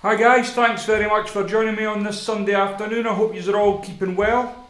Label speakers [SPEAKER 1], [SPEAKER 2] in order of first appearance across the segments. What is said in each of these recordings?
[SPEAKER 1] Hi guys, thanks very much for joining me on this Sunday afternoon. I hope you are all keeping well.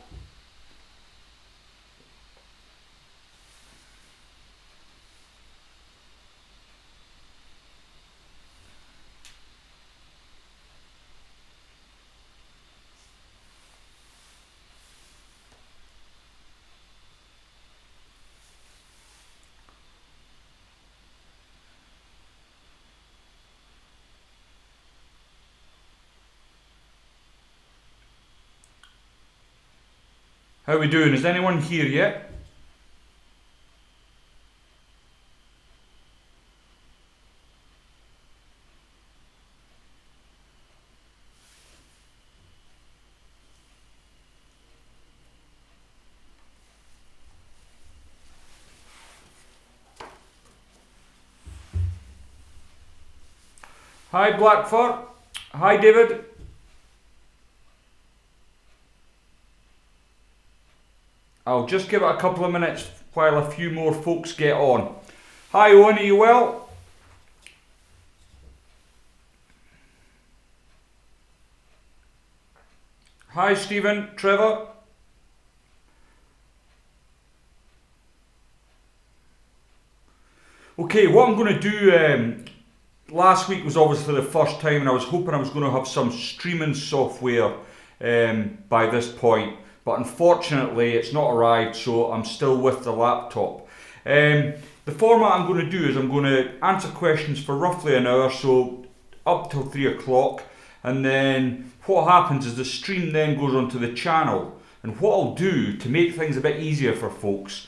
[SPEAKER 1] How are we doing? Is anyone here yet? Hi Blackfur. Hi David. I'll just give it a couple of minutes while a few more folks get on. Hi Owen, are you well? Hi Stephen, Trevor. Okay, what I'm going to do, last week was obviously the first time and I was hoping I was going to have some streaming software by this point. But unfortunately it's not arrived, so I'm still with the laptop. The format I'm going to do is I'm going to answer questions for roughly an hour, so up till 3 o'clock, and then what happens is the stream then goes onto the channel. And what I'll do to make things a bit easier for folks,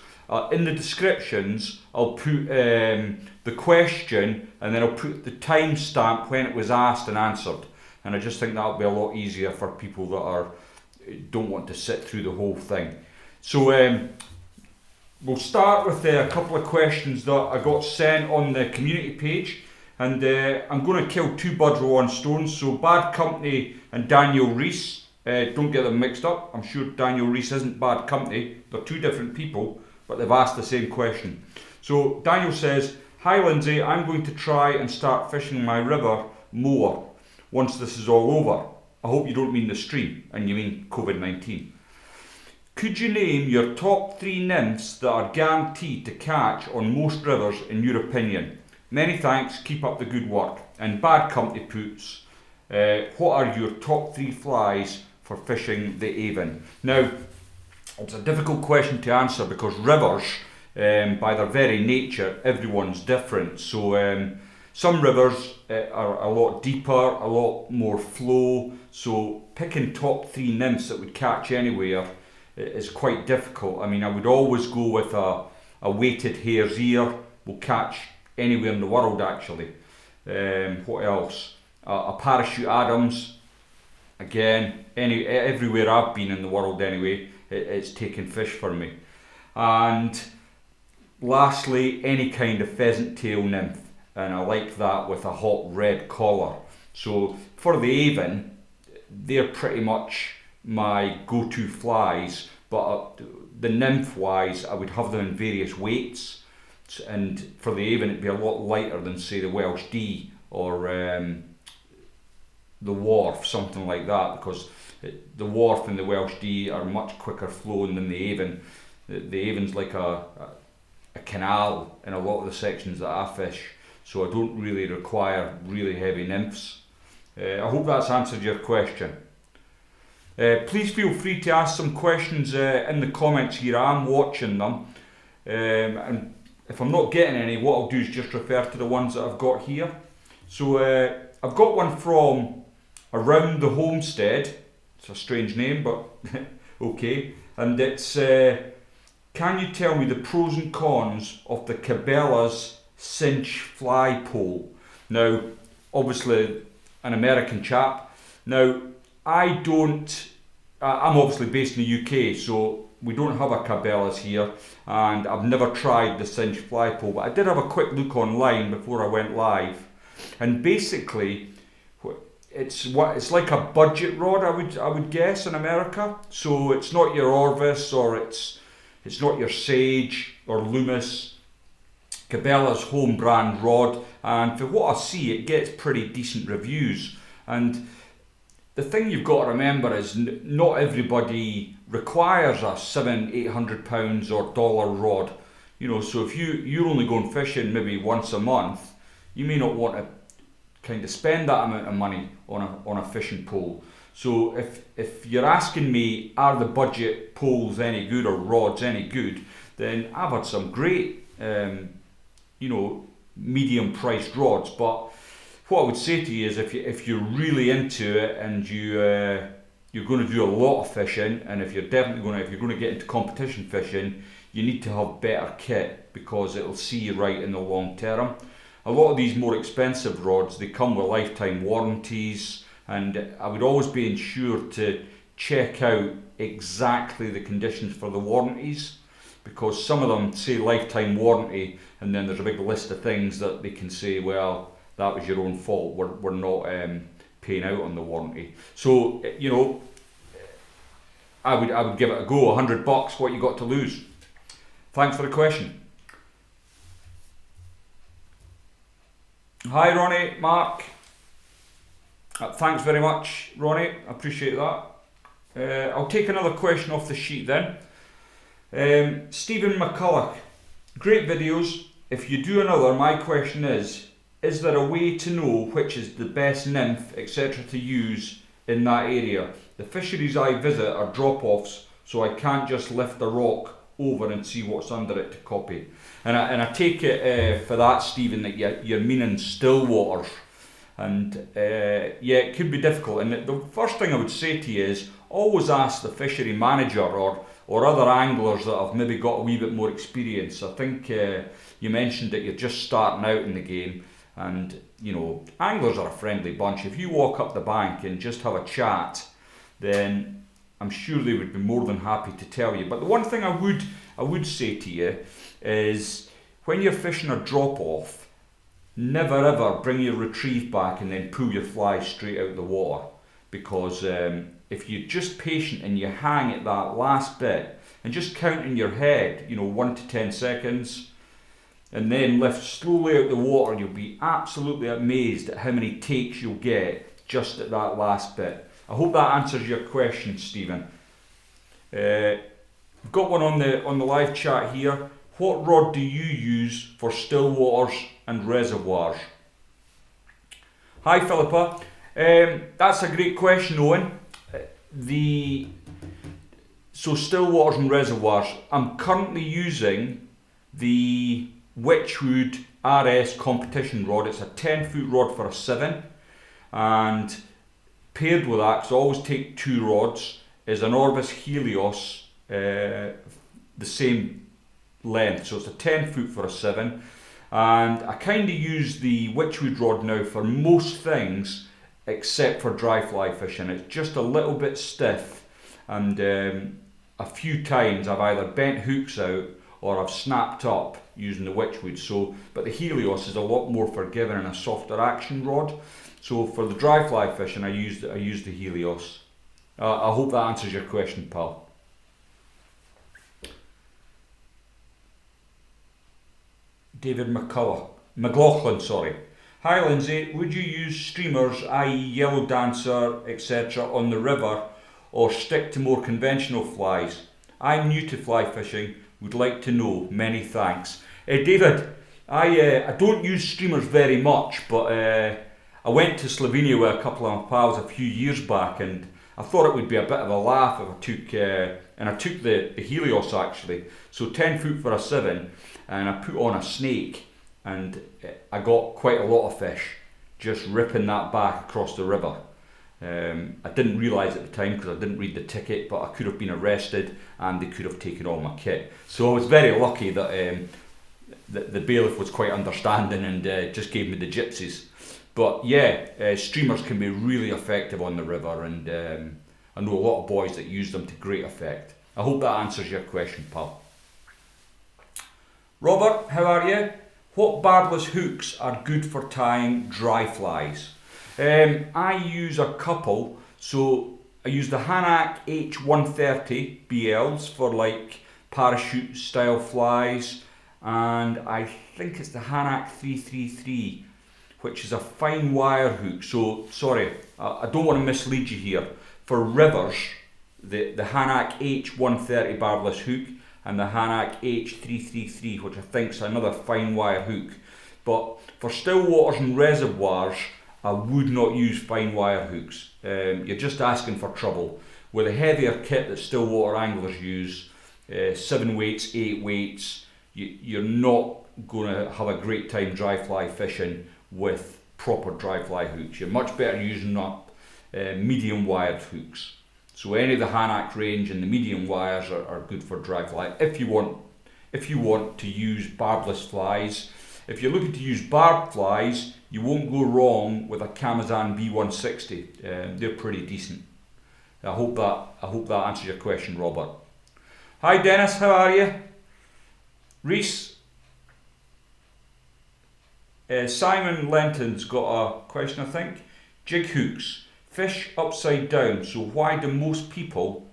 [SPEAKER 1] in the descriptions I'll put the question, and then I'll put the timestamp when it was asked and answered. And I just think that'll be a lot easier for people that don't want to sit through the whole thing. So we'll start with a couple of questions that I got sent on the community page, and I'm going to kill two birds with one stone. So Bad Company and Daniel Rees, don't get them mixed up. I'm sure Daniel Rees isn't Bad Company, they're two different people, but they've asked the same question. So Daniel says, "Hi Lindsay, I'm going to try and start fishing my river more once this is all over. I hope you don't mean the stream and you mean COVID-19. Could you name your top 3 nymphs that are guaranteed to catch on most rivers in your opinion? Many thanks, keep up the good work." And Bad Company puts, "What are your top 3 flies for fishing the Avon?" Now, it's a difficult question to answer because rivers, by their very nature, everyone's different. So some rivers are a lot deeper, a lot more flow, so picking top 3 nymphs that would catch anywhere is quite difficult. I mean, I would always go with a weighted hare's ear, will catch anywhere in the world actually. What else? A parachute Adams, again, everywhere I've been in the world anyway, it's taken fish for me. And lastly, any kind of pheasant tail nymph, and I like that with a hot red collar. So for the Avon, they're pretty much my go-to flies, but the nymph wise I would have them in various weights, and for the Avon it'd be a lot lighter than say the Welsh D or the Wharf, something like that, because the Wharf and the Welsh D are much quicker flowing than the Avon. The Avon's like a canal in a lot of the sections that I fish, so I don't really require really heavy nymphs. I hope that's answered your question. Please feel free to ask some questions in the comments here. I'm watching them, and if I'm not getting any, what I'll do is just refer to the ones that I've got here. So I've got one from Around the Homestead. It's a strange name, but okay. And it's, "Can you tell me the pros and cons of the Cabelas cinch fly pole?" Now, obviously an American chap. Now, I'm obviously based in the UK, so we don't have a Cabelas here, and I've never tried the cinch fly pole, but I did have a quick look online before I went live, and basically it's like a budget rod, I would guess, in America. So it's not your Orvis, or it's not your Sage or Loomis. Cabelas home brand rod, and for what I see it gets pretty decent reviews, And the thing you've got to remember is not everybody requires a £700-800 or dollar rod. You know, so if you're only going fishing maybe once a month, you may not want to kind of spend that amount of money on a fishing pole. So if you're asking me, are the budget poles any good or rods any good, then I've had some great, you know, medium priced rods. But what I would say to you is if you're really into it and you're going to do a lot of fishing, and if you're going to get into competition fishing, you need to have better kit because it'll see you right in the long term. A lot of these more expensive rods, they come with lifetime warranties, and I would always be ensured to check out exactly the conditions for the warranties, because some of them say lifetime warranty and then there's a big list of things that they can say, well, that was your own fault, we're not paying out on the warranty. So, you know, I would give it a go. $100, what you got to lose? Thanks for the question. Hi Ronnie, Mark. Thanks very much, Ronnie. I appreciate that. I'll take another question off the sheet then. Stephen McCullough. Great videos. If you do another, my question is there a way to know which is the best nymph, etc. to use in that area? The fisheries I visit are drop-offs, so I can't just lift a rock over and see what's under it to copy. And I take it for that, Stephen, that you're meaning Stillwaters. And yeah, it could be difficult. And the first thing I would say to you is always ask the fishery manager or other anglers that have maybe got a wee bit more experience. I think you mentioned that you're just starting out in the game, and you know, anglers are a friendly bunch. If you walk up the bank and just have a chat, then I'm sure they would be more than happy to tell you. But the one thing I would say to you is when you're fishing a drop off, never ever bring your retrieve back and then pull your fly straight out the water, because if you're just patient and you hang at that last bit and just count in your head, you know, 1 to 10 seconds, and then lift slowly out the water, you'll be absolutely amazed at how many takes you'll get just at that last bit. I hope that answers your question, Stephen. We've got one on the live chat here. What rod do you use for Stillwaters and reservoirs? Hi Philippa. That's a great question, Owen. So Stillwaters and reservoirs, I'm currently using the Witchwood RS competition rod. It's a 10-foot rod for a 7, and paired with that, because I always take 2 rods, is an Orbis Helios, the same length, so it's a 10-foot for a 7, and I kind of use the Witchwood rod now for most things except for dry fly fishing. It's just a little bit stiff, and a few times I've either bent hooks out or I've snapped up using the Witchwood. So, but the Helios is a lot more forgiving and a softer action rod. So for the dry fly fishing, I use the Helios. I hope that answers your question, pal. David Mclaughlin, sorry. Hi Lindsay, would you use streamers, i.e. yellow dancer, etc. on the river, or stick to more conventional flies? I'm new to fly fishing, would like to know, many thanks. David, I don't use streamers very much, but I went to Slovenia with a couple of my pals a few years back, and I thought it would be a bit of a laugh if I took the Helios actually, so 10 foot for a 7, and I put on a snake, and I got quite a lot of fish just ripping that back across the river. I didn't realise at the time because I didn't read the ticket, but I could have been arrested and they could have taken all my kit. So I was very lucky that the bailiff was quite understanding and just gave me the gypsies. But yeah, streamers can be really effective on the river, and I know a lot of boys that use them to great effect. I hope that answers your question, pal. Robert, how are you? What barbless hooks are good for tying dry flies? I use a couple, so I use the Hanak H130 BLs for like parachute style flies, and I think it's the Hanak 333 which is a fine wire hook. So, sorry, I don't want to mislead you here. For rivers, the Hanak H130 barbless hook and the Hanak H333, which I think is another fine wire hook. But for still waters and reservoirs, I would not use fine wire hooks. You're just asking for trouble. With a heavier kit that still water anglers use, 7 weights, 8 weights, you're not going to have a great time dry fly fishing with proper dry fly hooks. You're much better using up medium wired hooks. So any of the Hanak range and the medium wires are good for dry fly. If you want to use barbless flies, if you're looking to use barbed flies, you won't go wrong with a Cabelas B160. They're pretty decent. I hope that answers your question, Robert. Hi Dennis, how are you? Rees. Simon Lenton's got a question, I think. Jig hooks. Fish upside down, so why do most people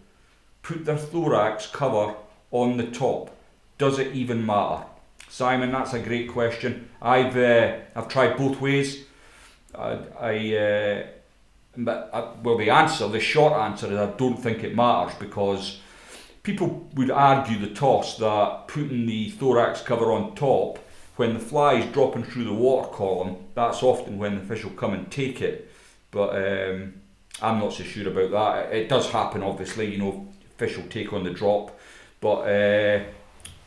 [SPEAKER 1] put their thorax cover on the top? Does it even matter? Simon, that's a great question. I've tried both ways. The short answer is I don't think it matters, because people would argue the toss that putting the thorax cover on top, when the fly is dropping through the water column, that's often when the fish will come and take it. But I'm not so sure about that. It does happen, obviously, fish will take on the drop. But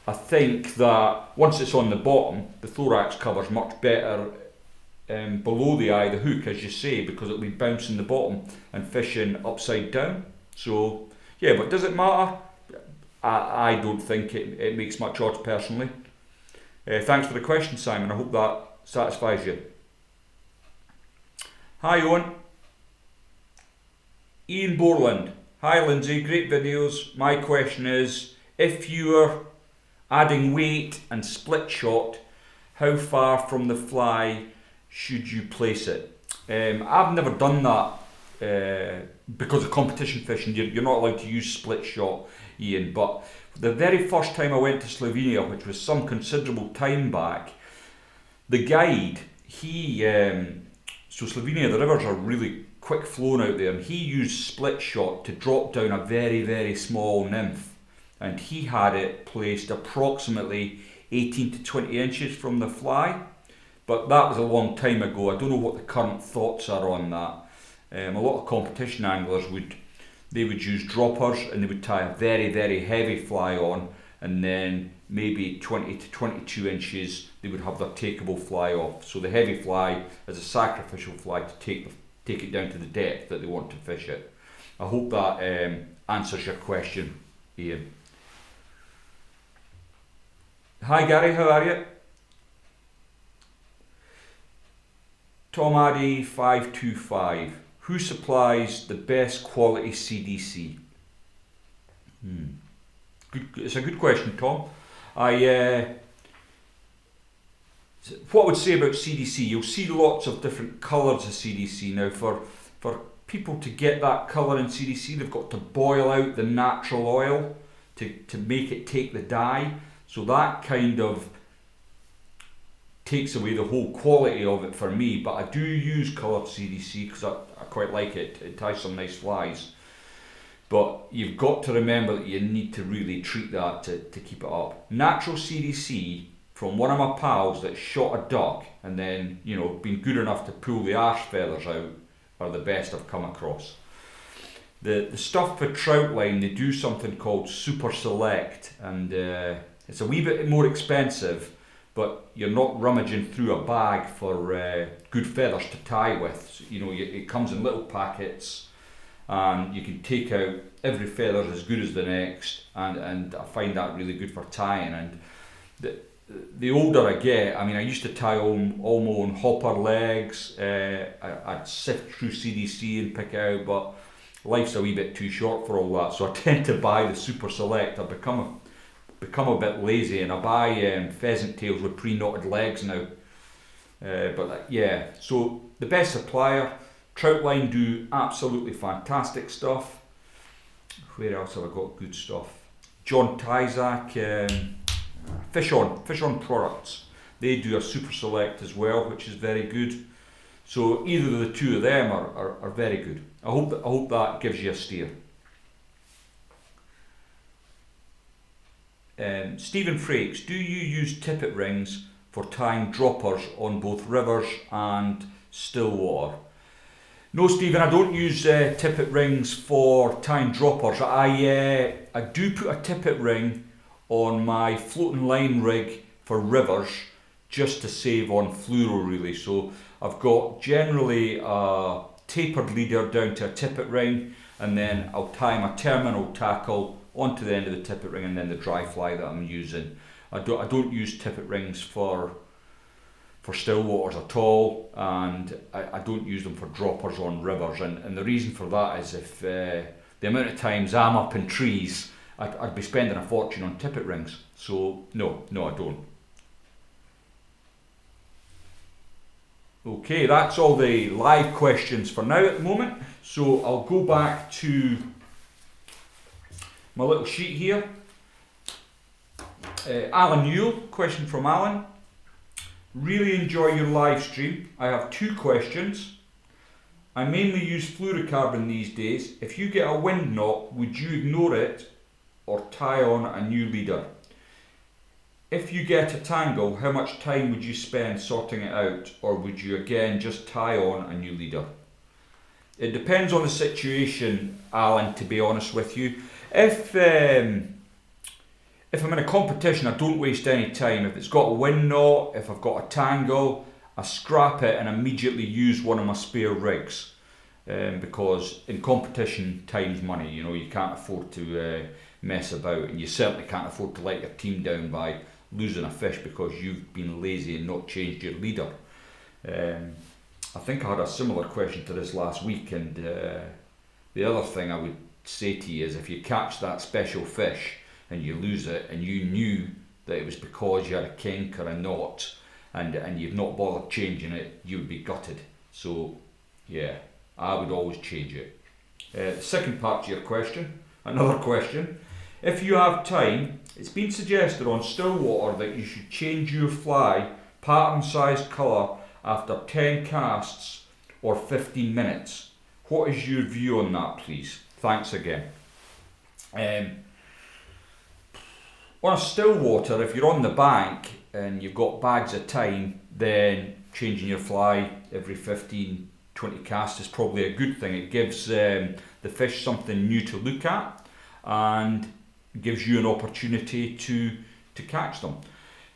[SPEAKER 1] I think that once it's on the bottom, the thorax cover's much better below the eye of the hook, as you say, because it'll be bouncing the bottom and fishing upside down. So, yeah, but does it matter? I don't think it makes much odds personally. Thanks for the question, Simon. I hope that satisfies you. Hi, Owen. Ian Borland. Hi, Lindsay. Great videos. My question is, if you're adding weight and split shot, how far from the fly should you place it? I've never done that because of competition fishing. You're not allowed to use split shot, Ian, but the very first time I went to Slovenia, which was some considerable time back, the guide, so Slovenia, the rivers are really quick flowing out there, and he used split shot to drop down a very, very small nymph, and he had it placed approximately 18 to 20 inches from the fly. But that was a long time ago. I don't know what the current thoughts are on that. A lot of competition anglers would use droppers, and they would tie a very, very heavy fly on, and then maybe 20 to 22 inches they would have their takeable fly off. So the heavy fly is a sacrificial fly to take it down to the depth that they want to fish it. I hope that answers your question, Ian. Hi Gary, how are you? Tom Addy 525. Who supplies the best quality CDC? It's a good question, Tom. What I would say about CDC, you'll see lots of different colours of CDC. Now, for people to get that colour in CDC, they've got to boil out the natural oil to make it take the dye. So that kind of takes away the whole quality of it for me. But I do use coloured CDC because I quite like it. It ties some nice flies. But you've got to remember that you need to really treat that to keep it up. Natural CDC from one of my pals that shot a duck and then, been good enough to pull the arse feathers out are the best I've come across. The stuff for trout line, they do something called Super Select, and it's a wee bit more expensive, but you're not rummaging through a bag for good feathers to tie with. So, it comes in little packets, and you can take out every feather as good as the next, and I find that really good for tying. And the older I get, I used to tie all my own hopper legs. I'd sift through CDC and pick out, but life's a wee bit too short for all that, so I tend to buy the Super Select. I've become a bit lazy, and I buy pheasant tails with pre-knotted legs now. So the best supplier, Troutline do absolutely fantastic stuff. Where else have I got good stuff? John Tyzak, Fish On products. They do a super select as well, which is very good. So either of the two of them are very good. I hope that gives you a steer. Stephen Frakes, do you use tippet rings for tying droppers on both rivers and Stillwater? No, Stephen, I don't use tippet rings for tying droppers. I do put a tippet ring on my floating line rig for rivers just to save on fluoro really. So I've got generally a tapered leader down to a tippet ring, and then I'll tie my terminal tackle onto the end of the tippet ring and then the dry fly that I'm using. I don't use tippet rings for Stillwaters at all, and I don't use them for droppers on rivers, and the reason for that is if the amount of times I'm up in trees, I'd be spending a fortune on tippet rings. So no I don't. Okay, that's all the live questions for now at the moment, so I'll go back to my little sheet here. Alan Newell, question from Alan. Really enjoy your live stream. I have 2 questions. I mainly use fluorocarbon these days. If you get a wind knot, would you ignore it or tie on a new leader? If you get a tangle, how much time would you spend sorting it out, or would you again just tie on a new leader? It depends on the situation, Alan, to be honest with you. If I'm in a competition, I don't waste any time. If it's got a wind knot, if I've got a tangle, I scrap it and immediately use one of my spare rigs. Because in competition, time's money. You know, you can't afford to mess about, and you certainly can't afford to let your team down by losing a fish because you've been lazy and not changed your leader. I think I had a similar question to this last week, and the other thing I would say to you is if you catch that special fish and you lose it and you knew that it was because you had a kink or a knot and you've not bothered changing it, you would be gutted. So yeah, I would always change it. The second part to your question, another question. If you have time, it's been suggested on Stillwater that you should change your fly pattern, size, colour after 10 casts or 15 minutes. What is your view on that, please? Thanks again. On a Stillwater, if you're on the bank and you've got bags of time, then changing your fly every 15-20 casts is probably a good thing. It gives the fish something new to look at and gives you an opportunity to catch them.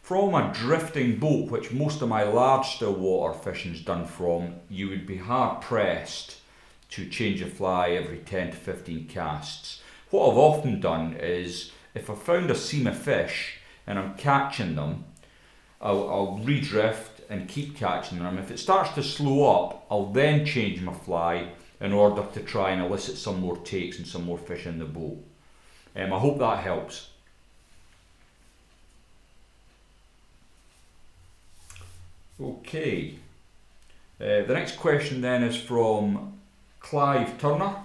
[SPEAKER 1] From a drifting boat, which most of my large Stillwater fishing's done from, you would be hard pressed to change a fly every 10 to 15 casts. What I've often done is, if I've found a seam of fish and I'm catching them, I'll redrift and keep catching them. If it starts to slow up, I'll then change my fly in order to try and elicit some more takes and some more fish in the boat. I hope that helps. Okay, the next question then is from Clive Turner.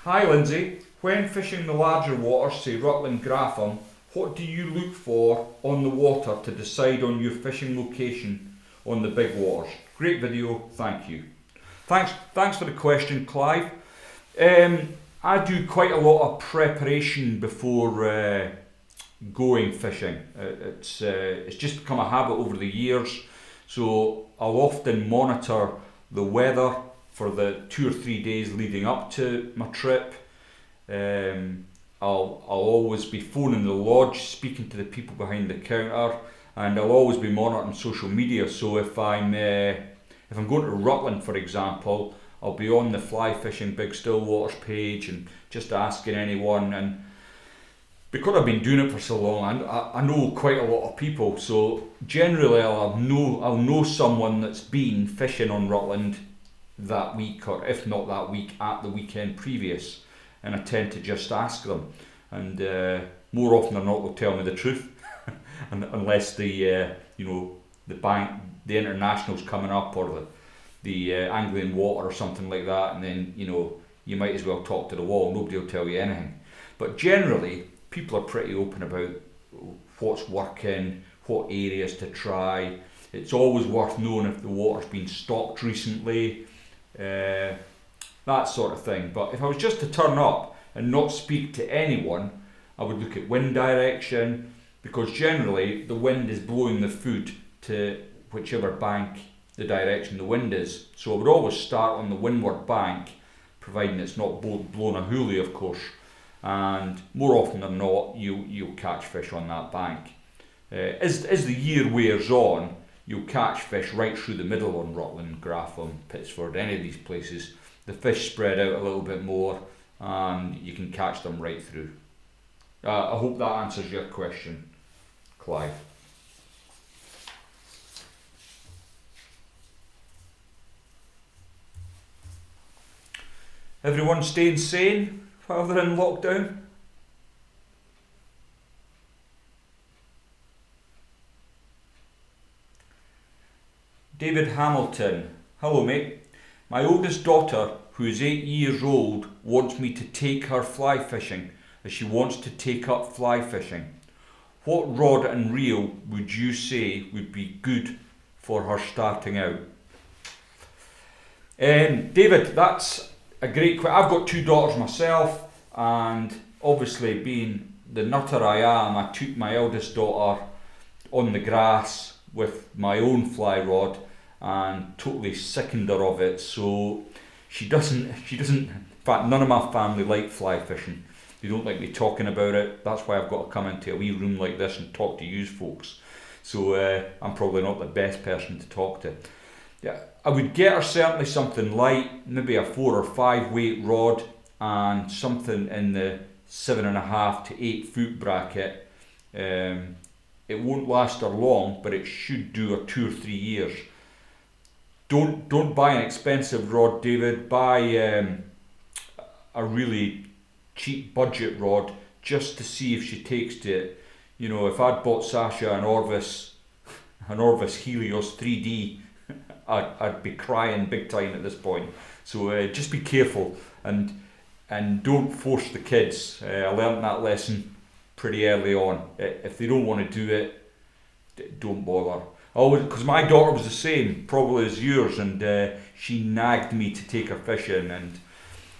[SPEAKER 1] Hi Lindsay, when fishing the larger waters, say Rutland, Gratham, what do you look for on the water to decide on your fishing location on the big waters? Great video, thank you. Thanks for the question, Clive. I do quite a lot of preparation before going fishing. It's just become a habit over the years. So I'll often monitor the weather for the 2 or 3 days leading up to my trip. I'll always be phoning the lodge, speaking to the people behind the counter, and I'll always be monitoring social media. So if I'm going to Rutland, for example, I'll be on the Fly Fishing Big Stillwaters page and just asking anyone. And because I've been doing it for so long, I know quite a lot of people. So generally, I'll know someone that's been fishing on Rutland that week, or if not that week, at the weekend previous. And I tend to just ask them, and more often than not they'll tell me the truth, unless the international's coming up or the Anglian water or something like that, and then you might as well talk to the wall. Nobody will tell you anything. But generally, people are pretty open about what's working, what areas to try. It's always worth knowing if the water's been stocked recently, that sort of thing. But if I was just to turn up and not speak to anyone, I would look at wind direction, because generally the wind is blowing the food to whichever bank the direction the wind is. So I would always start on the windward bank, providing it's not blown a hoolie, of course. And more often than not, you'll catch fish on that bank. As the year wears on, you'll catch fish right through the middle on Rutland, Grafham, Pittsford, any of these places. The fish spread out a little bit more and you can catch them right through. I hope that answers your question, Clive. Everyone staying sane while they're in lockdown? David Hamilton. Hello mate. My oldest daughter, who is 8 years old, wants me to take her fly fishing, as she wants to take up fly fishing. What rod and reel would you say would be good for her starting out? David, that's a great question. I've got 2 daughters myself, and obviously being the nutter I am, I took my eldest daughter on the grass with my own fly rod and totally sickened her of it. So she doesn't, in fact none of my family like fly fishing. They don't like me talking about it. That's why I've got to come into a wee room like this and talk to you folks. So I'm probably not the best person to talk to. Yeah, I would get her certainly something light, maybe a 4 or 5 weight rod and something in the 7.5 to 8 foot bracket. It won't last her long, but it should do her 2 or 3 years. Don't buy an expensive rod, David. Buy a really cheap budget rod just to see if she takes to it. You know, if I'd bought Sasha an Orvis Helios 3D, I'd be crying big time at this point. So just be careful and don't force the kids. I learned that lesson pretty early on. If they don't want to do it, don't bother. Because my daughter was the same, probably as yours, and she nagged me to take her fishing, and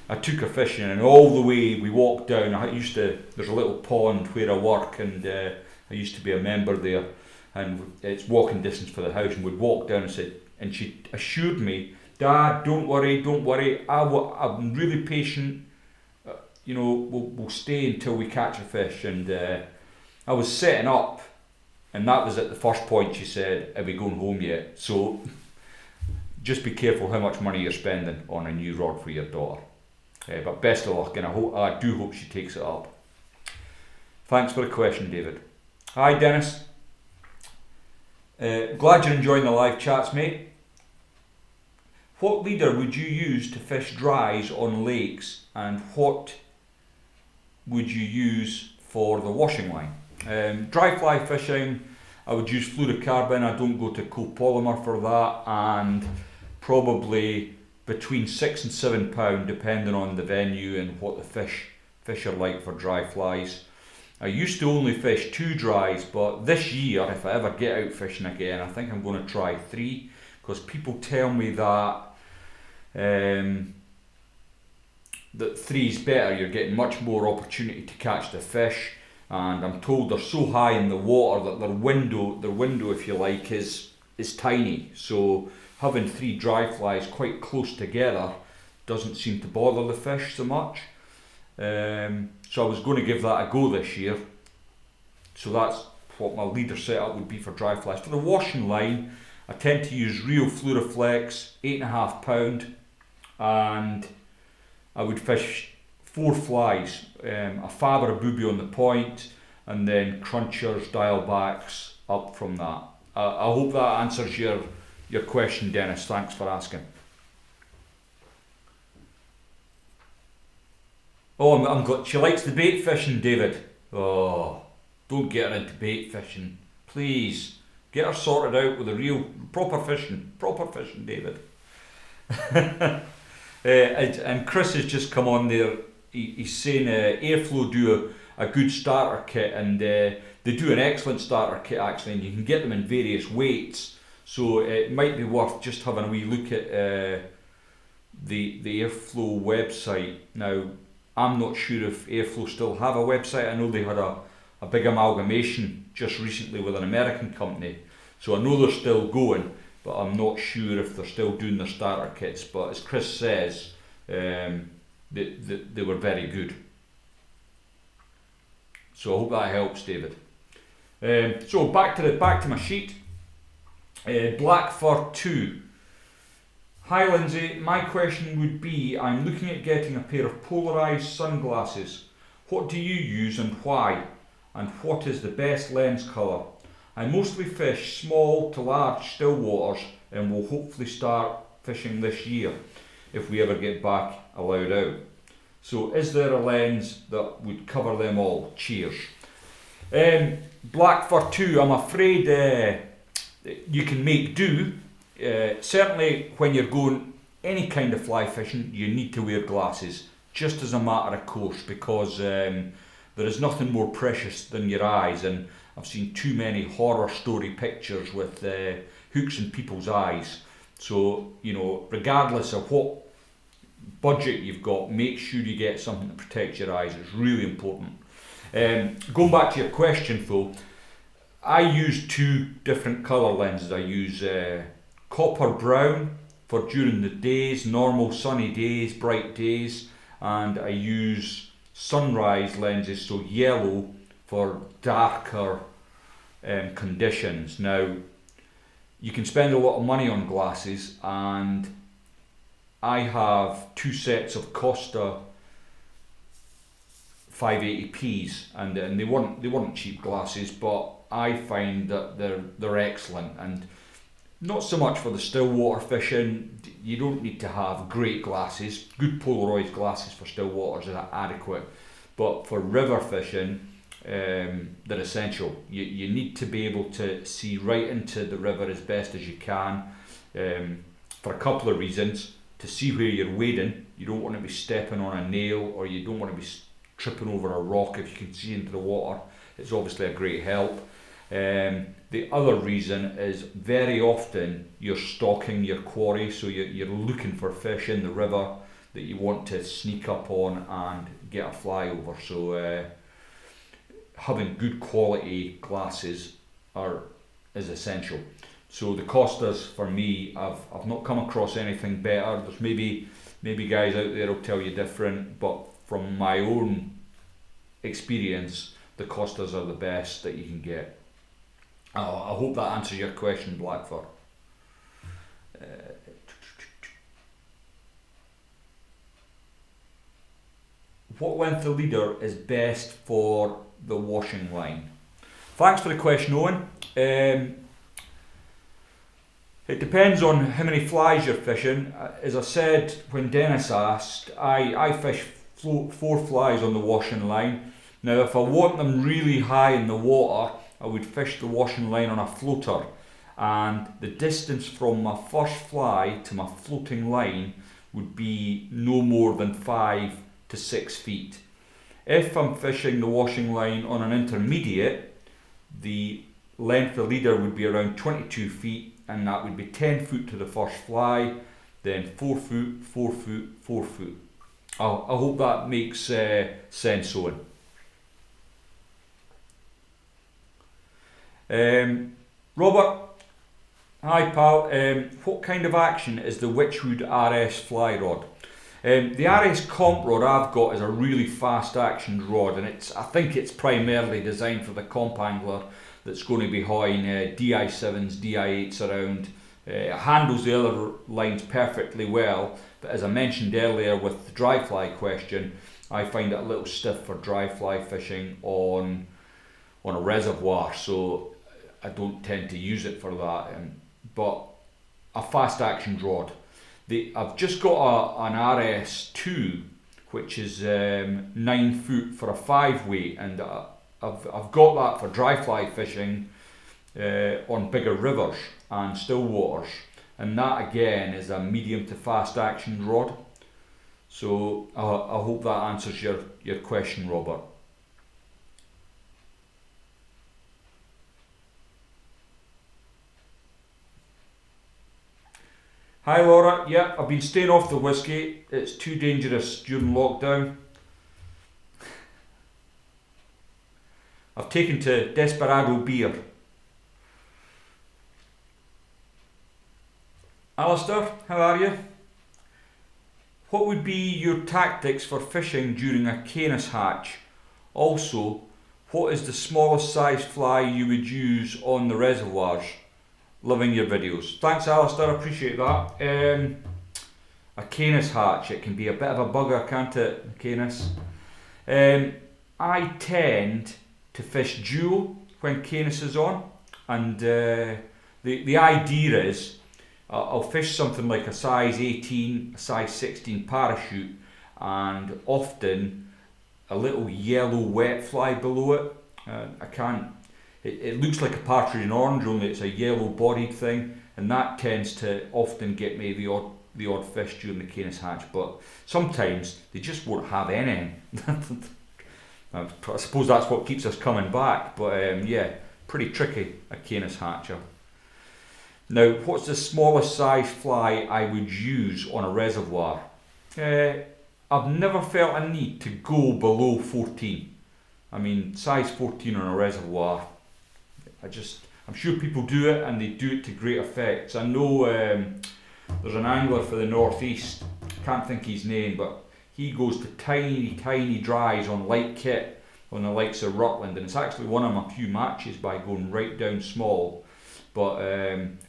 [SPEAKER 1] I took her fishing, and all the way we walked down. There's a little pond where I work, and I used to be a member there, and it's walking distance for the house, and we'd walk down and she assured me, Dad, don't worry, I'm really patient, we'll stay until we catch a fish. And I was setting up, and that was at the first point she said, are we going home yet? So just be careful how much money you're spending on a new rod for your daughter. But best of luck, and I do hope she takes it up. Thanks for the question, David. Hi Dennis. Glad you're enjoying the live chats, mate. What leader would you use to fish dries on lakes, and what would you use for the washing line? Dry fly fishing, I would use fluorocarbon. I don't go to copolymer for that, and probably between £6 and £7 depending on the venue and what the fish are like for dry flies. I used to only fish 2 dries, but this year, if I ever get out fishing again, I think I'm going to try 3, because people tell me that 3 is better. You're getting much more opportunity to catch the fish, and I'm told they're so high in the water that their window, if you like, is tiny. So having 3 dry flies quite close together doesn't seem to bother the fish so much. So I was going to give that a go this year. So that's what my leader setup would be for dry flies. For the washing line, I tend to use Rio Fluoroflex, 8.5 £, and I would fish 4 flies, a fab or a booby on the point, and then crunchers, dial backs up from that. I hope that answers your question, Dennis. Thanks for asking. Oh, I'm glad she likes the bait fishing, David. Oh, don't get her into bait fishing, please. Get her sorted out with a real proper fishing, David. And Chris has just come on there. He's saying Airflow do a good starter kit, and the They do an excellent starter kit actually, and you can get them in various weights. So it might be worth just having a wee look at the Airflow website. Now, I'm not sure if Airflow still have a website. I know they had a big amalgamation just recently with an American company. So I know they're still going, but I'm not sure if they're still doing their starter kits. But as Chris says, they were very good. So I hope that helps, David. So back to my sheet. Black Fur 2. Hi Lindsay, my question would be, I'm looking at getting a pair of polarised sunglasses. What do you use and why? And what is the best lens colour? I mostly fish small to large stillwaters and will hopefully start fishing this year if we ever get back allowed out. So is there a lens that would cover them all? Cheers. Black Fur 2, I'm afraid you can make do. Certainly when you're going any kind of fly fishing, you need to wear glasses, just as a matter of course, because there is nothing more precious than your eyes, and I've seen too many horror story pictures with hooks in people's eyes. So, you know, regardless of what budget you've got, make sure you get something that protects your eyes. It's really important. Going back to your question though, I use two different colour lenses. I use copper brown for during the days, normal sunny days, bright days, and I use sunrise lenses, so yellow, for darker conditions. Now, you can spend a lot of money on glasses, and I have two sets of Costa 580p's, and they weren't cheap glasses, but I find that they're excellent. And not so much for the stillwater fishing. You don't need to have great glasses. Good Polaroid glasses for stillwaters are adequate, but for river fishing, they're essential. You need to be able to see right into the river as best as you can, for a couple of reasons. To see where you're wading, you don't want to be stepping on a nail, or you don't want to be tripping over a rock if you can see into the water. It's obviously a great help. The other reason is very often you're stalking your quarry, so you're looking for fish in the river that you want to sneak up on and get a fly over. So having good quality glasses is essential. So the Costas, for me, I've not come across anything better. There's maybe guys out there will tell you different, but from my own experience, the Costas are the best that you can get. I hope that answers your question, Blackfur. What length of leader is best for the washing line? Thanks for the question, Owen. It depends on how many flies you're fishing. As I said when Dennis asked, I fish 4 flies on the washing line. Now if I want them really high in the water, I would fish the washing line on a floater, and the distance from my first fly to my floating line would be no more than 5 to 6 feet. If I'm fishing the washing line on an intermediate, the length of leader would be around 22 feet, and that would be 10 foot to the first fly, then 4 foot, 4 foot, 4 foot. I hope that makes sense, Owen. Robert, hi pal. What kind of action is the Witchwood RS fly rod? The RS comp rod I've got is a really fast actioned rod, and I think it's primarily designed for the comp angler that's going to be hauling DI7s, DI8s around. It handles the other lines perfectly well, but as I mentioned earlier with the dry fly question, I find it a little stiff for dry fly fishing on a reservoir, so I don't tend to use it for that. But a fast action rod. I've just got an RS2, which is 9 foot for a 5 weight, and I've got that for dry fly fishing on bigger rivers and still waters, and that again is a medium to fast action rod. So I hope that answers your question, Robert. Hi Laura, yeah, I've been staying off the whiskey. It's too dangerous during lockdown. I've taken to Desperado beer. Alistair, how are you? What would be your tactics for fishing during a Canis hatch? Also, what is the smallest size fly you would use on the reservoirs? Loving your videos. Thanks Alistair, I appreciate that. A Canis hatch, it can be a bit of a bugger, can't it, Canis? I tend to fish duo when Canis is on, and the idea is I'll fish something like a size 18, a size 16 parachute, and often a little yellow wet fly below it. It looks like a partridge in orange, only it's a yellow bodied thing, and that tends to often get me the odd fish during the Canis hatch, but sometimes they just won't have anything. I suppose that's what keeps us coming back, but yeah, pretty tricky, a Canis hatcher. Now, what's the smallest size fly I would use on a reservoir? I've never felt a need to go below 14. I mean, size 14 on a reservoir, I'm sure people do it and they do it to great effects. I know there's an angler for the northeast, can't think his name, but he goes to tiny dries on light kit on the likes of Rutland, and it's actually one of my few matches by going right down small. But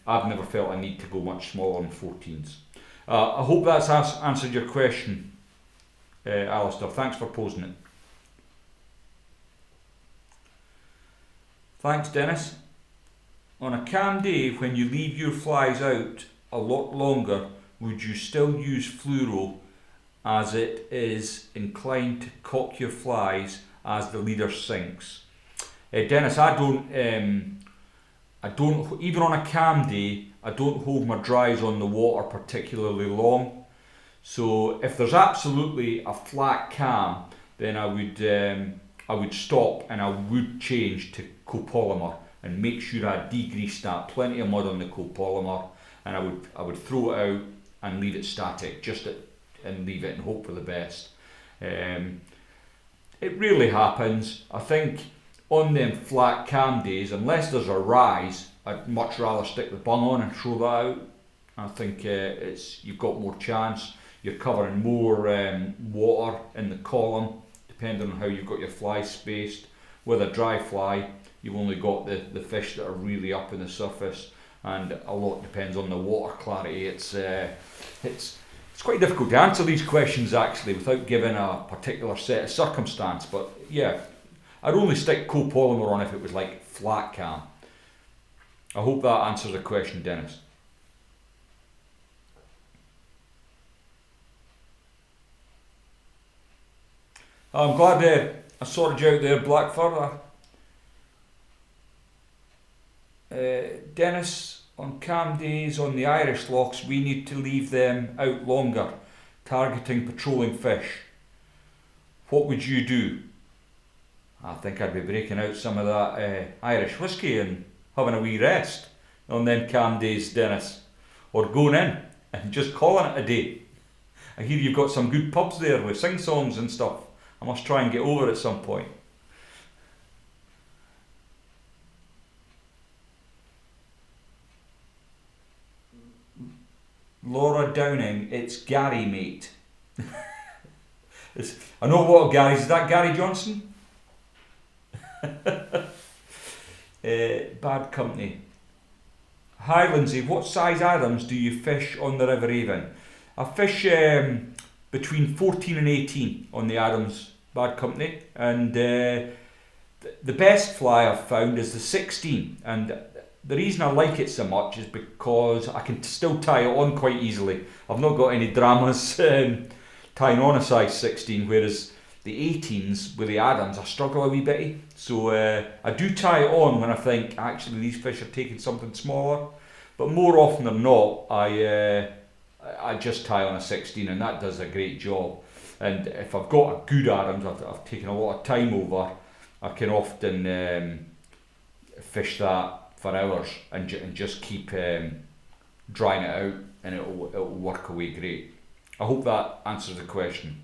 [SPEAKER 1] I've never felt a need to go much smaller than 14s. I hope that's answered your question, Alistair. Thanks for posing it. Thanks, Dennis. On a calm day, when you leave your flies out a lot longer, would you still use fluoro, as it is inclined to cock your flies as the leader sinks? Dennis, I don't, even on a calm day, I don't hold my dries on the water particularly long. So if there's absolutely a flat calm, then I would stop and I would change to copolymer and make sure I degreased that, plenty of mud on the copolymer, and I would throw it out and leave it static, and leave it and hope for the best. It rarely happens. I think on them flat calm days, unless there's a rise, I'd much rather stick the bung on and throw that out. I think you've got more chance. You're covering more water in the column, depending on how you've got your fly spaced. With a dry fly, you've only got the fish that are really up in the surface, and a lot depends on the water clarity. It's quite difficult to answer these questions actually without giving a particular set of circumstance, but yeah, I'd only stick copolymer on if it was like flat cam. I hope that answers the question, Dennis. I'm glad I sorted you out there, Blackfur. Dennis, on calm days on the Irish lochs, we need to leave them out longer, targeting patrolling fish. What would you do? I think I'd be breaking out some of that Irish whiskey and having a wee rest on them calm days, Dennis. Or going in and just calling it a day. I hear you've got some good pubs there with sing-songs and stuff. I must try and get over at some point. Laura Downing, it's Gary, mate. I know what Gary's. Is that Gary Johnson? Bad company. Hi Lindsay, what size Adams do you fish on the River Avon? I fish between 14 and 18 on the Adams, bad company, and the best fly I've found is the 16, and the reason I like it so much is because I can still tie it on quite easily. I've not got any dramas tying on a size 16, whereas the 18s with the Adams I struggle a wee bit. So I do tie it on when I think actually these fish are taking something smaller, but more often than not I just tie on a 16 and that does a great job. And if I've got a good Adams I've taken a lot of time over, I can often fish that for hours and just keep drying it out, and it'll work away great. I hope that answers the question.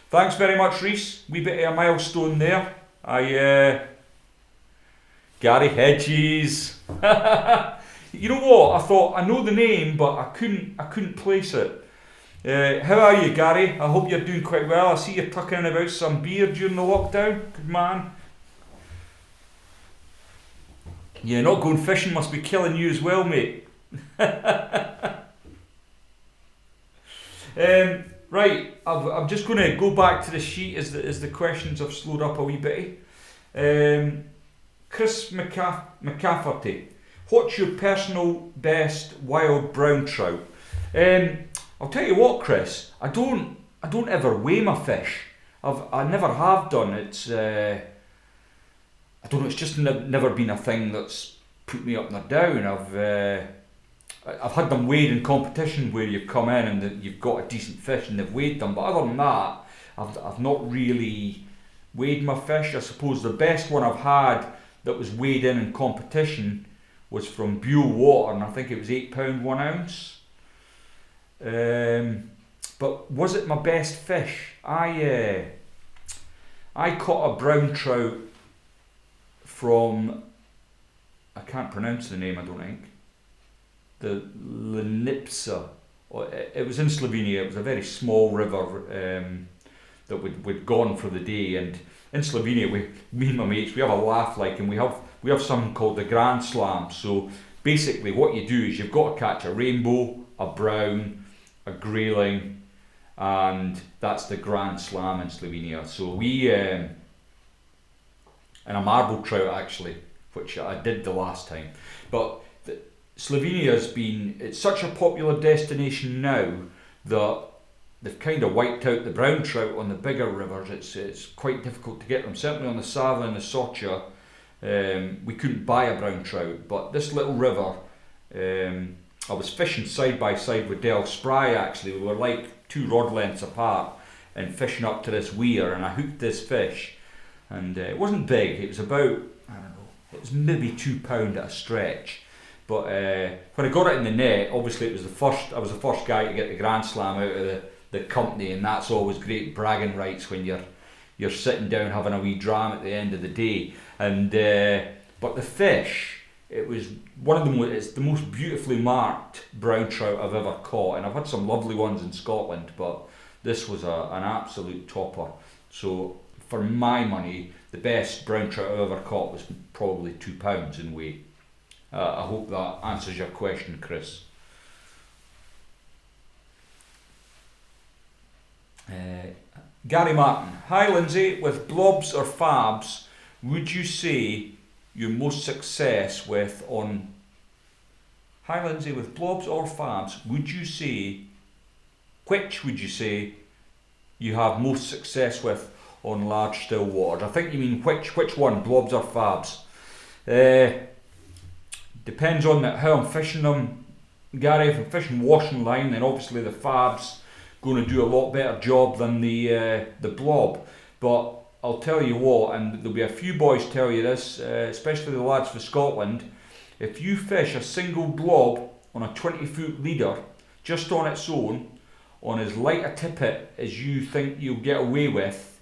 [SPEAKER 1] Thanks very much, Rees. Wee bit of a milestone there. Gary Hedges. You know what? I thought I know the name, but I couldn't place it. How are you, Gary? I hope you're doing quite well. I see you tucking in about some beer during the lockdown. Good man. Yeah, not going fishing must be killing you as well, mate. Right, I'm just going to go back to the sheet as the questions have slowed up a wee bit. Chris McCafferty, what's your personal best wild brown trout? I'll tell you what, Chris, I don't ever weigh my fish. I never have done. It's I don't know. It's just never been a thing that's put me up and down. I've had them weighed in competition where you've come in and you've got a decent fish and they've weighed them. But other than that, I've not really weighed my fish. I suppose the best one I've had that was weighed in competition was from Buell Water, and I think it was £8 1 ounce. But was it my best fish? I caught a brown trout from, I can't pronounce the name, I don't think, the nymphs. It was in Slovenia. It was a very small river that we'd gone for the day, and in Slovenia, me and my mates, we have a laugh and we have something called the Grand Slam. So basically what you do is you've got to catch a rainbow, a brown, a grayling, and that's the Grand Slam in Slovenia. So we, and a marble trout actually, which I did the last time. But it's such a popular destination now that they've kind of wiped out the brown trout on the bigger rivers. It's quite difficult to get them. Certainly on the Sava and the Socha, we couldn't buy a brown trout. But this little river, I was fishing side by side with Del Spry actually. We were like 2 rod lengths apart and fishing up to this weir, and I hooked this fish. And it wasn't big. It was about, I don't know, it was maybe £2 at a stretch. But when I got it in the net, obviously I was the first guy to get the Grand Slam out of the company, and that's always great bragging rights when you're sitting down having a wee dram at the end of the day. And but the fish, it was it's the most beautifully marked brown trout I've ever caught, and I've had some lovely ones in Scotland, but this was an absolute topper. So for my money, the best brown trout I've ever caught was probably £2 in weight. I hope that answers your question, Chris. Gary Martin, hi Lindsay, with blobs or fabs, would you say your most success with on... Hi Lindsay, with blobs or fabs, which would you say you have most success with on large still waters? I think you mean which one, blobs or fabs. Depends on how I'm fishing them, Gary. If I'm fishing washing line, then obviously the fab's going to do a lot better job than the blob. But I'll tell you what, and there'll be a few boys tell you this, especially the lads for Scotland, if you fish a single blob on a 20-foot leader, just on its own, on as light a tippet as you think you'll get away with,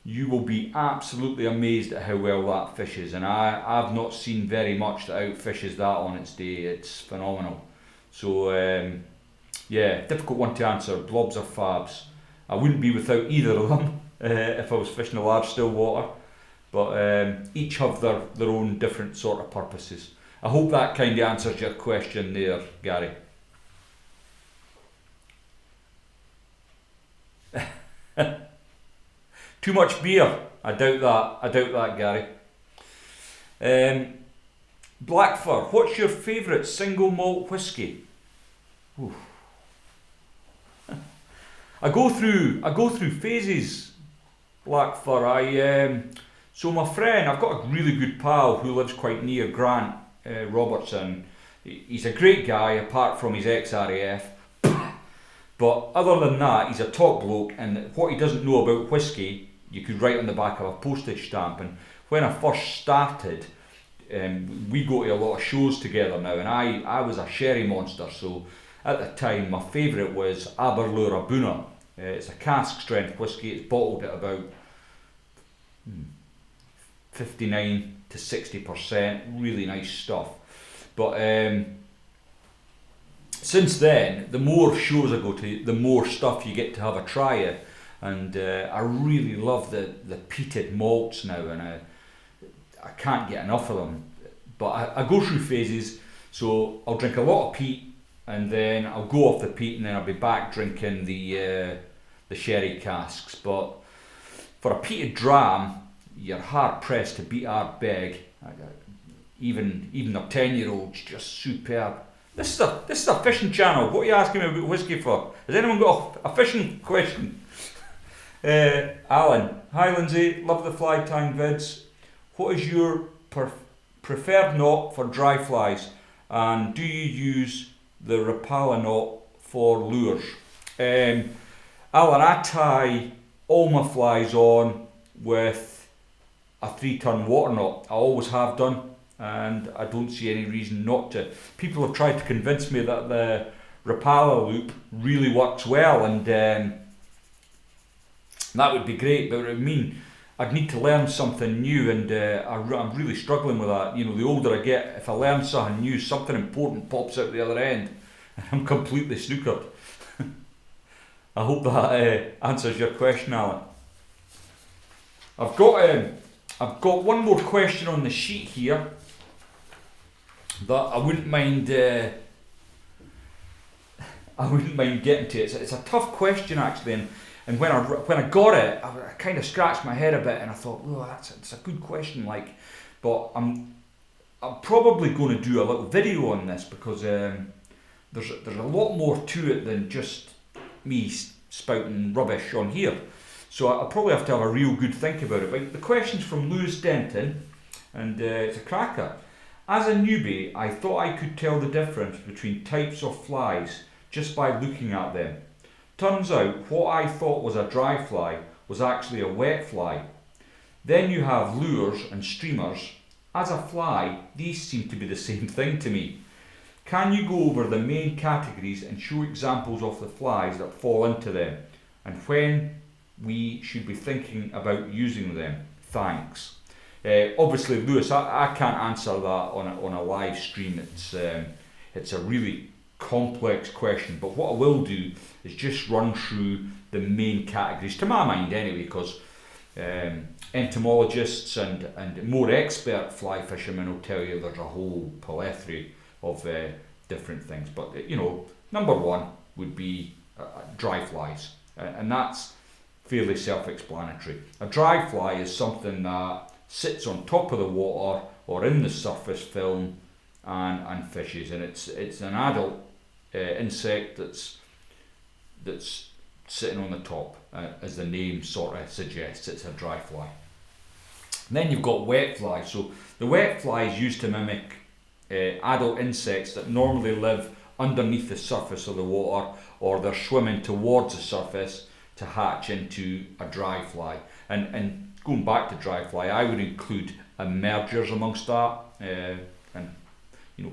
[SPEAKER 1] you will be absolutely amazed at how well that fishes. And I've not seen very much that outfishes that on its day. It's phenomenal. So yeah, difficult one to answer, blobs or fabs. I wouldn't be without either of them if I was fishing a large still water, but each have their own different sort of purposes. I hope that kind of answers your question there, Gary. Too much beer? I doubt that, Gary. Blackfur, what's your favourite single malt whiskey? Oof. I go through phases, Blackfur. So my friend, I've got a really good pal who lives quite near Grant, Robertson. He's a great guy apart from his ex-RAF. But other than that, he's a top bloke, and what he doesn't know about whiskey, you could write on the back of a postage stamp. And when I first started we go to a lot of shows together now, and I was a sherry monster, so at the time my favourite was Aberlour Abuna. It's a cask strength whisky. It's bottled at about 59 to 60%, really nice stuff. But since then, the more shows I go to, the more stuff you get to have a try of. And I really love the peated malts now, and I can't get enough of them. But I go through phases, so I'll drink a lot of peat, and then I'll go off the peat, and then I'll be back drinking the sherry casks. But for a peated dram, you're hard pressed to beat Ardbeg. Even the 10-year-old's just superb. This is a fishing channel. What are you asking me about whiskey for? Has anyone got a fishing question? Alan, hi Lindsay, love the fly tying vids. What is your preferred knot for dry flies, and do you use the Rapala knot for lures? Alan, I tie all my flies on with a 3-ton water knot. I always have done, and I don't see any reason not to. People have tried to convince me that the Rapala loop really works well, and that would be great, but it would mean I'd need to learn something new, and I'm really struggling with that. You know, the older I get, if I learn something new, something important pops out the other end, and I'm completely snookered. I hope that answers your question, Alan. I've got one more question on the sheet here that I wouldn't mind getting to. It's a tough question actually, and when I got it, I kind of scratched my head a bit, and I thought, oh, it's a good question, but I'm probably going to do a little video on this, because there's a lot more to it than just me spouting rubbish on here. So I'll probably have to have a real good think about it. But the question's from Lewis Denton, and it's a cracker. As a newbie, I thought I could tell the difference between types of flies just by looking at them. Turns out what I thought was a dry fly was actually a wet fly. Then you have lures and streamers. As a fly, these seem to be the same thing to me. Can you go over the main categories and show examples of the flies that fall into them, and when we should be thinking about using them? Thanks. Obviously, Lewis, I can't answer that on a live stream. It's a really complex question, but what I will do is just run through the main categories, to my mind anyway, because entomologists and more expert fly fishermen will tell you there's a whole plethora of different things. But number one would be dry flies, and that's fairly self-explanatory. A dry fly is something that sits on top of the water or in the surface film and fishes, and it's an adult insect that's sitting on the top, as the name sort of suggests. It's a dry fly. And then you've got wet flies. So the wet fly is used to mimic adult insects that normally live underneath the surface of the water, or they're swimming towards the surface to hatch into a dry fly. And going back to dry fly, I would include emergers amongst that, and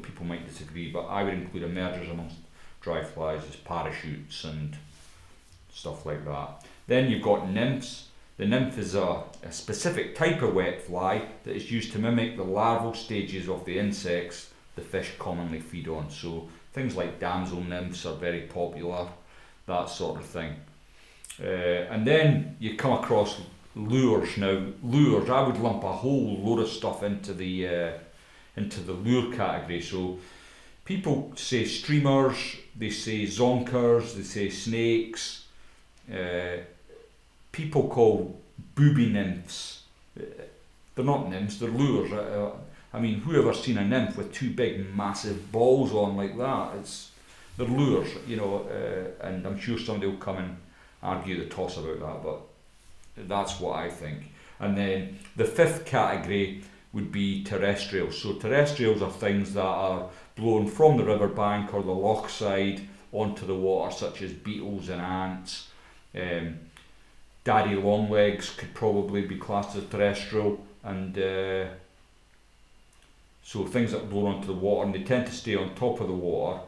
[SPEAKER 1] people might disagree, but I would include emergers amongst dry flies as parachutes and stuff like that. Then you've got nymphs. The nymph is a specific type of wet fly that is used to mimic the larval stages of the insects the fish commonly feed on. So things like damsel nymphs are very popular, that sort of thing. And then you come across lures. Now lures, I would lump a whole load of stuff into the lure category. So people say streamers, they say zonkers, they say snakes. People call booby nymphs. They're not nymphs, they're lures. I mean, whoever's seen a nymph with two big massive balls on like that? They're lures, and I'm sure somebody will come and argue the toss about that, but that's what I think. And then the fifth category would be terrestrials. So terrestrials are things that are blown from the riverbank or the loch side onto the water, such as beetles and ants. Daddy longlegs could probably be classed as terrestrial, and So things that blow onto the water, and they tend to stay on top of the water,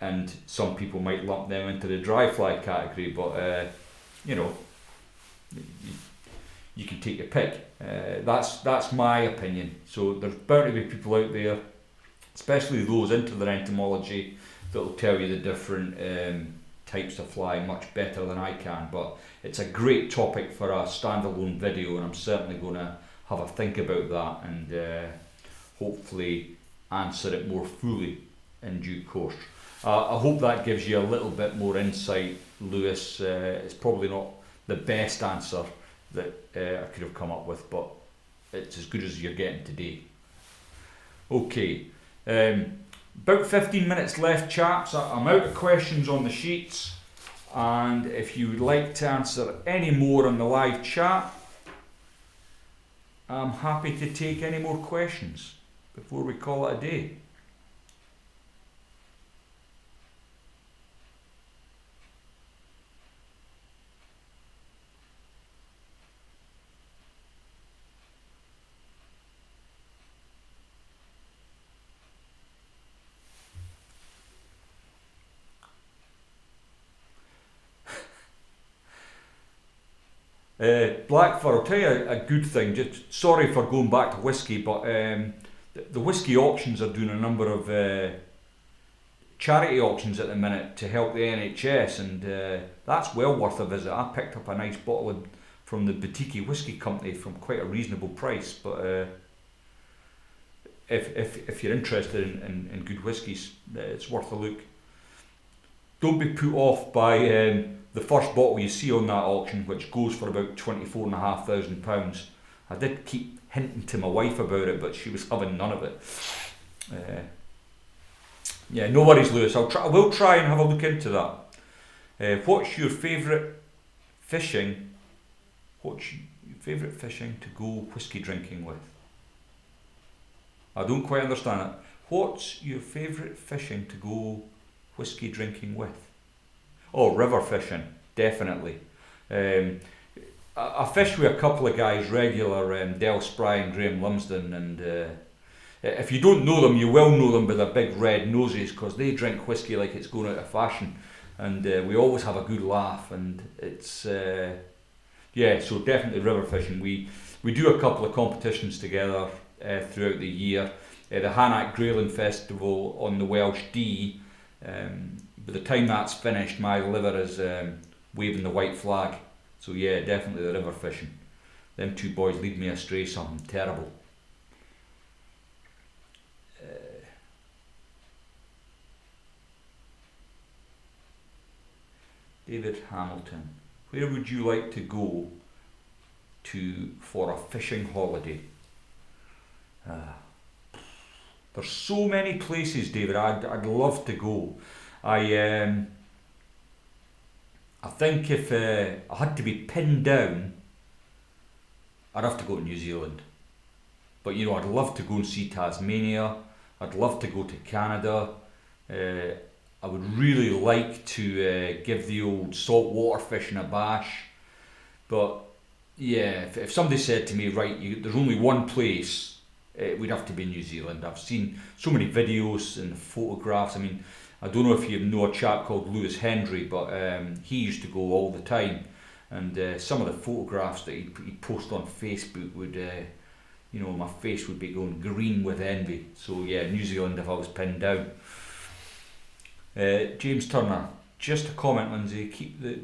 [SPEAKER 1] and some people might lump them into the dry fly category, but you know, you can take your pick. That's my opinion. So there's bound to be people out there, especially those into their entomology, that will tell you the different types of fly much better than I can. But it's a great topic for a standalone video, and I'm certainly going to have a think about that and hopefully answer it more fully in due course. I hope that gives you a little bit more insight, Lewis. It's probably not the best answer that I could have come up with, but it's as good as you're getting today. Okay, about 15 minutes left, chaps. I'm out of questions on the sheets, and if you would like to answer any more on the live chat, I'm happy to take any more questions before we call it a day. Blackfur, I'll tell you a good thing, just sorry for going back to whiskey, but the whiskey auctions are doing a number of charity auctions at the minute to help the NHS, and that's well worth a visit. I picked up a nice bottle from the Boutique Whiskey Company from quite a reasonable price, but if you're interested in good whiskies, it's worth a look. Don't be put off by the first bottle you see on that auction, which goes for about £24,500. I did keep hinting to my wife about it, but she was having none of it. Yeah, no worries, Lewis. I will try and have a look into that. What's your favourite fishing? What's your favourite fishing to go whiskey drinking with? I don't quite understand it. What's your favourite fishing to go whiskey drinking with? Oh, river fishing, definitely. I fish with a couple of guys regular, Del Spry and Graham Lumsden, and if you don't know them, you will know them by their big red noses, because they drink whiskey like it's going out of fashion, and we always have a good laugh, and it's yeah, so definitely river fishing. We do a couple of competitions together throughout the year. The Hanack Grayling Festival on the Welsh Dee. By the time that's finished, my liver is waving the white flag. So yeah, definitely the river fishing. Them two boys lead me astray something terrible. David Hamilton, where would you like to go to for a fishing holiday? There's so many places, David, I'd love to go. I think if I had to be pinned down, I'd have to go to New Zealand. But you know, I'd love to go and see Tasmania. I'd love to go to Canada. I would really like to give the old saltwater fishing a bash. But yeah, if somebody said to me, right, there's only one place, it would have to be New Zealand. I've seen so many videos and photographs. I mean, I don't know if you know a chap called Lewis Hendry, but he used to go all the time, and some of the photographs that he'd post on Facebook would, you know, my face would be going green with envy. So yeah, New Zealand if I was pinned down. James Turner, just a comment, Lindsay. Keep the.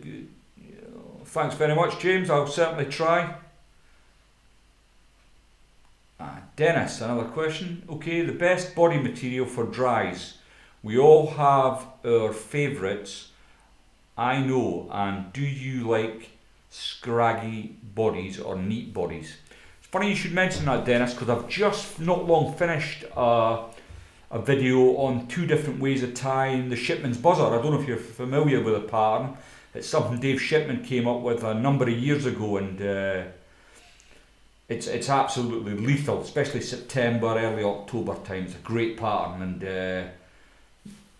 [SPEAKER 1] Thanks very much, James. I'll certainly try. Dennis, another question. Okay, the best body material for dries. We all have our favourites, I know, and do you like scraggy bodies or neat bodies? It's funny you should mention that, Dennis, because I've just not long finished a video on 2 different ways of tying the Shipman's buzzer. I don't know if you're familiar with the pattern. It's something Dave Shipman came up with a number of years ago, and it's absolutely lethal, especially September, early October time. It's a great pattern, and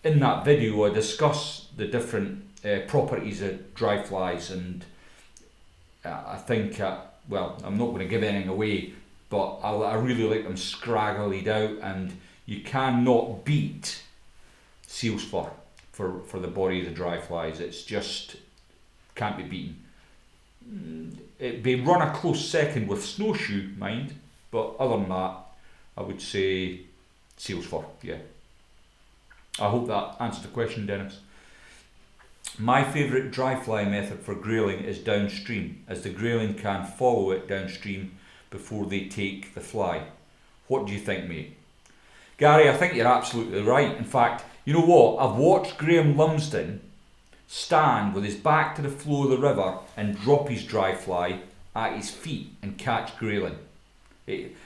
[SPEAKER 1] in that video I discuss the different properties of dry flies, and I think, well, I'm not going to give anything away, but I really like them scragglied out, and you cannot beat seal's fur for the body of the dry flies. It's just can't be beaten. It'd be run a close second with snowshoe, mind, but other than that, I would say seal's fur, yeah. I hope that answered the question, Dennis. My favourite dry fly method for grayling is downstream, as the grayling can follow it downstream before they take the fly. What do you think, mate? Gary, I think you're absolutely right. In fact, you know what? I've watched Graham Lumsden stand with his back to the flow of the river and drop his dry fly at his feet and catch grayling.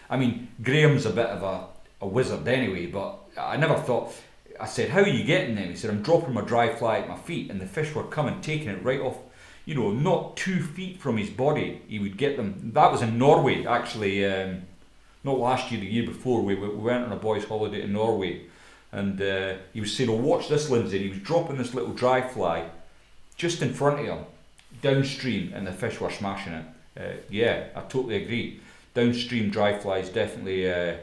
[SPEAKER 1] I mean, Graham's a bit of a wizard anyway, but I never thought... I said, how are you getting them? He said, I'm dropping my dry fly at my feet, and the fish were coming, taking it right off, you know, not 2 feet from his body. He would get them. That was in Norway, actually, not last year, the year before. We went on a boys' holiday to Norway, and he was saying, oh, watch this, Lindsay. And he was dropping this little dry fly just in front of him, downstream, and the fish were smashing it. Yeah, I totally agree. Downstream dry fly is definitely an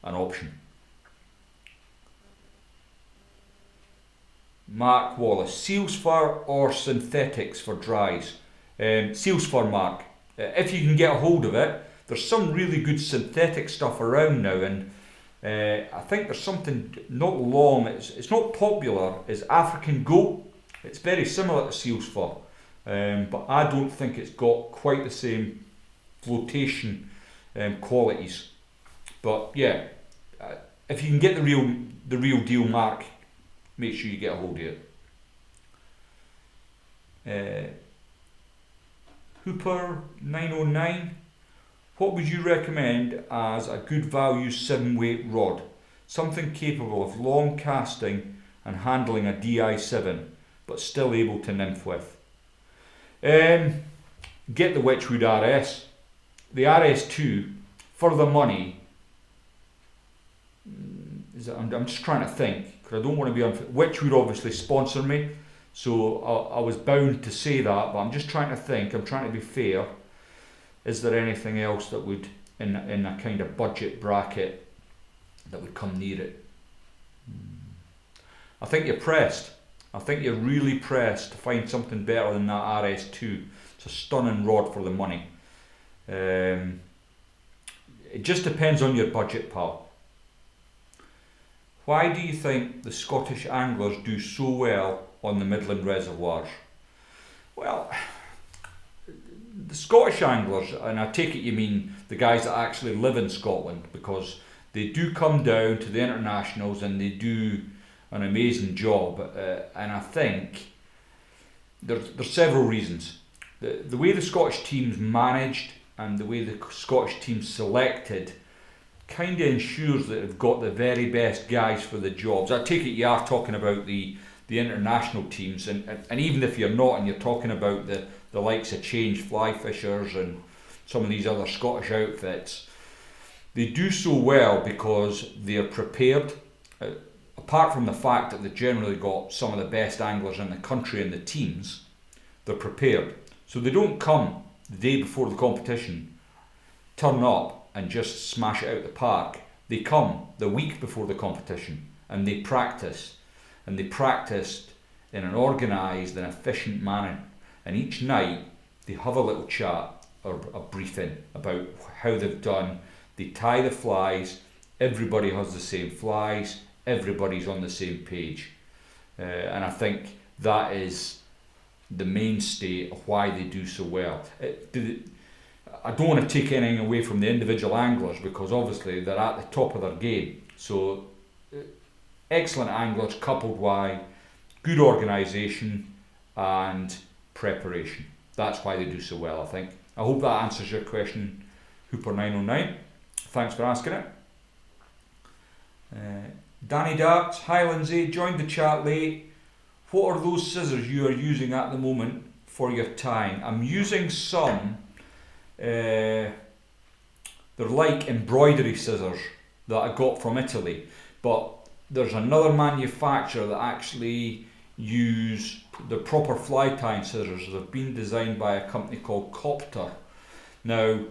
[SPEAKER 1] option. Mark Wallace, seal's fur or synthetics for dries? Seal's fur, Mark. If you can get a hold of it, there's some really good synthetic stuff around now, and I think there's something not long, it's not popular, is African goat. It's very similar to seal's fur, but I don't think it's got quite the same flotation qualities. But yeah, if you can get the real deal, Mark, make sure you get a hold of it. Hooper 909, what would you recommend as a good value 7-weight rod? Something capable of long casting and handling a DI7, but still able to nymph with. Get the Witchwood RS. The RS2, for the money, I'm just trying to think, because I don't want to be unfair. Witchwood obviously sponsor me, so I was bound to say that, but I'm just trying to think, I'm trying to be fair. Is there anything else that would, in a kind of budget bracket, that would come near it? I think you're pressed. I think you're really pressed to find something better than that RS2. It's a stunning rod for the money. It just depends on your budget, pal. Why do you think the Scottish anglers do so well on the Midland reservoirs? Well, the Scottish anglers, and I take it you mean the guys that actually live in Scotland, because they do come down to the internationals and they do an amazing job, and I think there's several reasons. The way the Scottish team's managed and the way the Scottish team's selected kind of ensures that they've got the very best guys for the jobs. I take it you are talking about the international teams, and even if you're not and you're talking about the likes of Change Fly Fishers and some of these other Scottish outfits, they do so well because they're prepared. Apart from the fact that they've generally got some of the best anglers in the country in the teams, they're prepared. So they don't come the day before the competition, turn up and just smash it out the park. They come the week before the competition and they practice. And they practiced in an organised and efficient manner. And each night they have a little chat or a briefing about how they've done. They tie the flies, everybody has the same flies, everybody's on the same page. And I think that is the mainstay of why they do so well. I don't want to take anything away from the individual anglers, because obviously they're at the top of their game. So excellent anglers coupled with good organisation and preparation. That's why they do so well, I think. I hope that answers your question, Hooper 909. Thanks for asking it. Danny Darts, hi Lindsay, joined the chat late. What are those scissors you are using at the moment for your tying? I'm using some, they're like embroidery scissors that I got from Italy, but there's another manufacturer that actually use the proper fly tying scissors. They've been designed by a company called Copter. Now,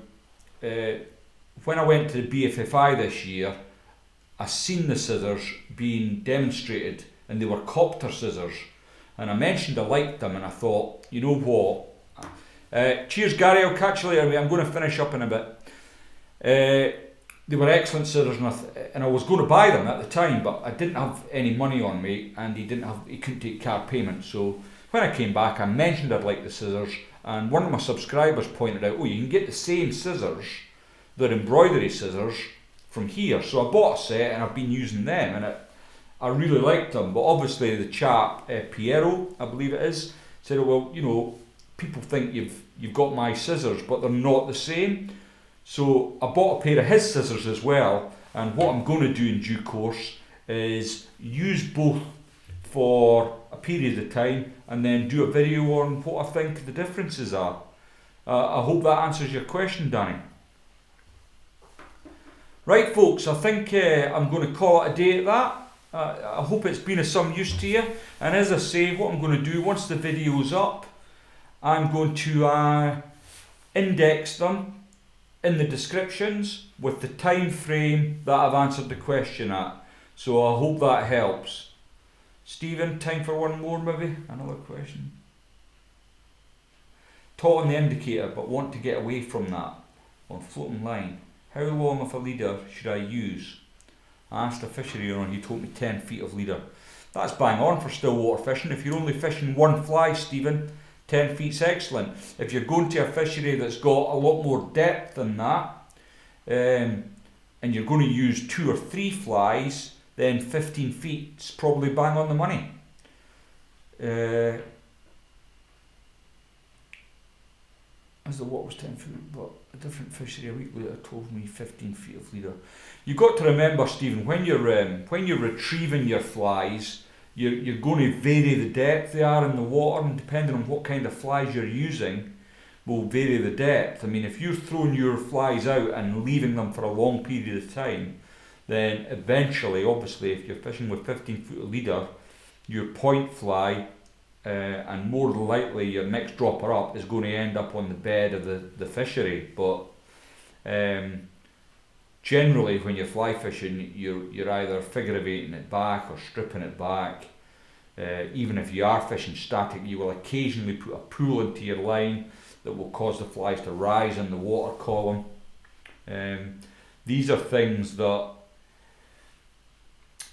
[SPEAKER 1] when I went to the BFFI this year, I seen the scissors being demonstrated, and they were copter scissors, and I mentioned I liked them, and I thought, you know what, cheers Gary, I'll catch you later mate, I'm going to finish up in a bit. They were excellent scissors, and I was going to buy them at the time, but I didn't have any money on me, and he couldn't take card payment. So when I came back, I mentioned I'd like the scissors, and one of my subscribers pointed out, oh, you can get the same scissors, they're embroidery scissors, from here. So I bought a set, and I've been using them, and I really liked them. But obviously the chap, Piero, I believe it is, said, oh, well, you know, people think you've got my scissors, but they're not the same. So I bought a pair of his scissors as well, and what I'm going to do in due course is use both for a period of time and then do a video on what I think the differences are. I hope that answers your question, Danny. Right folks, I think I'm going to call it a day at that. I hope it's been of some use to you, and as I say, what I'm going to do once the video's up, I'm going to index them in the descriptions with the time frame that I've answered the question at. So I hope that helps. Stephen, time for one more maybe? Another question. Taut on the indicator but want to get away from that on floating line. How long of a leader should I use? I asked a fishery owner and he told me 10 feet of leader. That's bang on for stillwater fishing. If you're only fishing one fly, Stephen, 10 feet's excellent. If you're going to a fishery that's got a lot more depth than that, and you're going to use 2 or 3 flies, then 15 feet's probably bang on the money. As the water was 10 feet, but a different fishery a week later told me 15 feet of leader. You've got to remember, Stephen, when you're retrieving your flies, you're going to vary the depth they are in the water, and depending on what kind of flies you're using will vary the depth. I mean, if you're throwing your flies out and leaving them for a long period of time, then eventually, obviously, if you're fishing with 15 foot of leader, your point fly and more than likely your next dropper up is going to end up on the bed of the fishery. But generally, when you're fly fishing, you're either figure eighting it back or stripping it back. Even if you are fishing static, you will occasionally put a pull into your line that will cause the flies to rise in the water column. These are things that,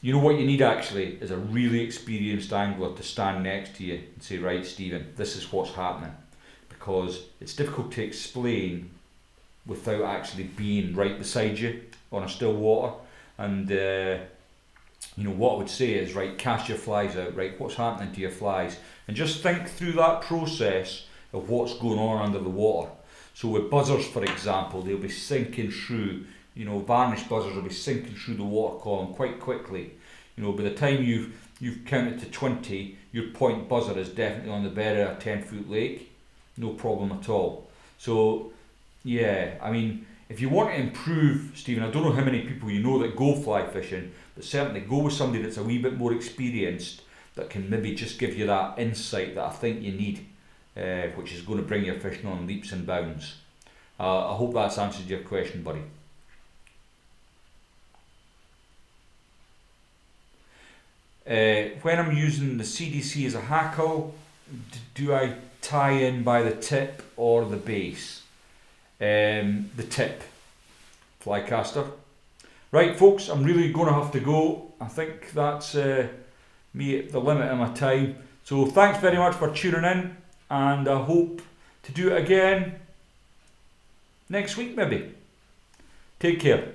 [SPEAKER 1] you know, what you need actually is a really experienced angler to stand next to you and say, right Stephen, this is what's happening, because it's difficult to explain without actually being right beside you on a still water. And you know, what I would say is, right, cast your flies out, right, what's happening to your flies, and just think through that process of what's going on under the water. So with buzzers, for example, they'll be sinking through, you know, varnish buzzers will be sinking through the water column quite quickly. You know, by the time you've counted to 20, your point buzzer is definitely on the bed of a 10-foot lake, no problem at all. So yeah, I mean, if you want to improve, Stephen, I don't know how many people you know that go fly fishing, but certainly go with somebody that's a wee bit more experienced that can maybe just give you that insight that I think you need, which is going to bring your fishing on leaps and bounds. I hope that's answered your question, buddy. When I'm using the CDC as a hackle, do I tie in by the tip or the base? The tip, fly caster. Right folks, I'm really going to have to go. I think that's me at the limit of my time. So thanks very much for tuning in, and I hope to do it again next week maybe. Take care.